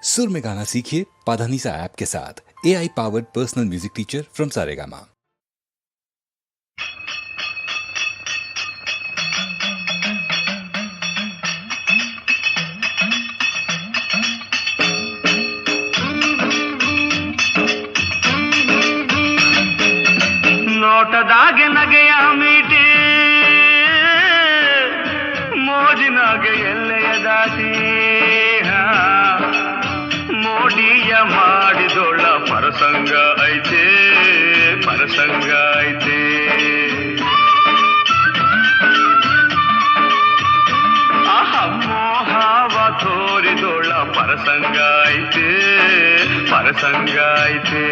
सुर में गाना सीखिए पाधानीसा ऐप के साथ। AI powered personal music teacher from Saregama. ನೋಟದಾಗೆ ನಗೆಯ ಮೀಟಿ ಮೋಜಿನಾಗೆ ಎಲ್ಲೆಯ ದಾಟಿ ಮೋಡಿಯ ಮಾಡಿದೊಳ್ಳ ಪರಸಂಗ ಐತೆ ಪರಸಂಗ ಐತೆ ಆಹ ಮೋಹವ ತೋರಿದೊಳ್ಳ ಪರಸಂಗ ಐತೆ ಪರಸಂಗ ಐತೆ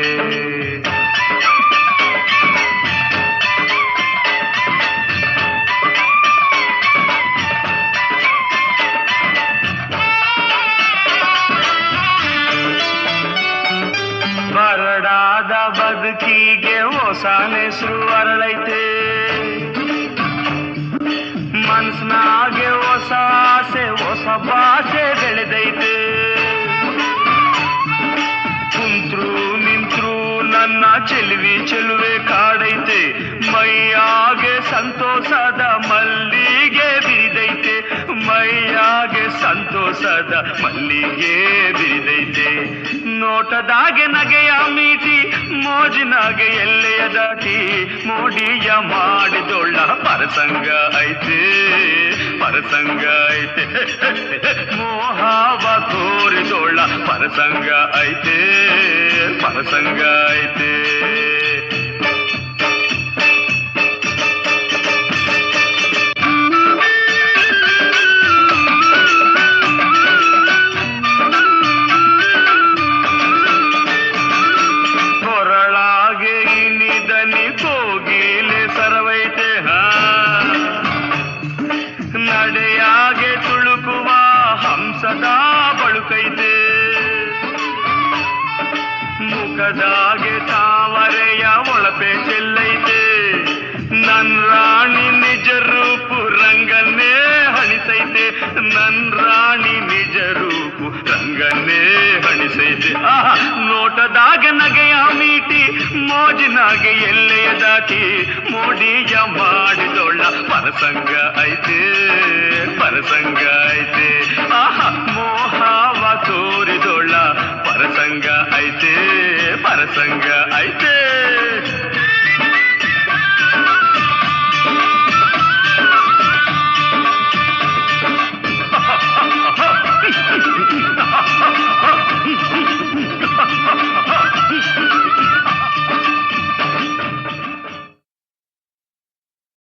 ಬರಡಾದ ಬದುಕಿಗೆ ಹೊಸನೆಸರು ಅರಳೈತೆ ಮನ್ಸನಾಗೆ ಹೊಸ ಆಸೆ ಹೊಸ ಭಾಷೆ ಬೆಳೆದೈತೆ ಕುಂತ್ರು ನಿಂತ್ರು ನನ್ನ ಚೆಲುವೆ ಕಾಡೈತೆ ಮೈಯಾಗೆ ಸಂತೋಷದ ಮಲ್ಲಿಗೆ ಬಿರಿದೈತೆ ಮೈಯಾಗೆ ಸಂತೋಷದ ಮಲ್ಲಿಗೆ ಬಿರಿದೈತೆ ನೋಟದಾಗೆ ನಗೆಯ ಮೀಟಿ ಮೋಜಿನಾಗೆ ಎಲ್ಲೆಯ ದಾಟಿ ಮೋಡಿಯ ಮಾಡಿದೊಳ್ಳ ಪರಸಂಗ ಐತೆ ಪರಸಂಗ ಐತೆ ಮೋಹವ ತೋರಿದೊಳ್ಳ ಪರಸಂಗ ಐತೆ ಪರಸಂಗ ಐತೆ ನಡೆಯಾಗೆ ತುಳುಕುವ ಹಂಸದ ಬಳುಕೈತೆ ಮುಖದಾಗೆ ತಾವರೆಯ ಒಳಪೆ ಚೆಲ್ಲೈತೆ ನನ್ ರಾಣಿ ನಿಜ ರೂಪು ರಂಗನ್ನೇ ಹಣಿಸೈತೆ ನನ್ ರಾಣಿ ನಿಜ ರೂಪು ರಂಗನ್ನೇ ಹಣಿಸೈತೆ ನೋಟದಾಗೆ ನಗೆಯ ಮೀಟಿ ಮೋಜಿನಾಗೆ ಎಲ್ಲೆಯ ದಾಟಿ ಮೋಡಿಯ ಮಾಡಿದೊಳ್ಳ ಪರಸಂಗ ಐತೆ ಪರಸಂಗ ಐತೆ ಮೋಹವ ತೋರಿದೊಳ್ಳ ಪರಸಂಗ ಐತೆ ಪರಸಂಗ ಐತೆ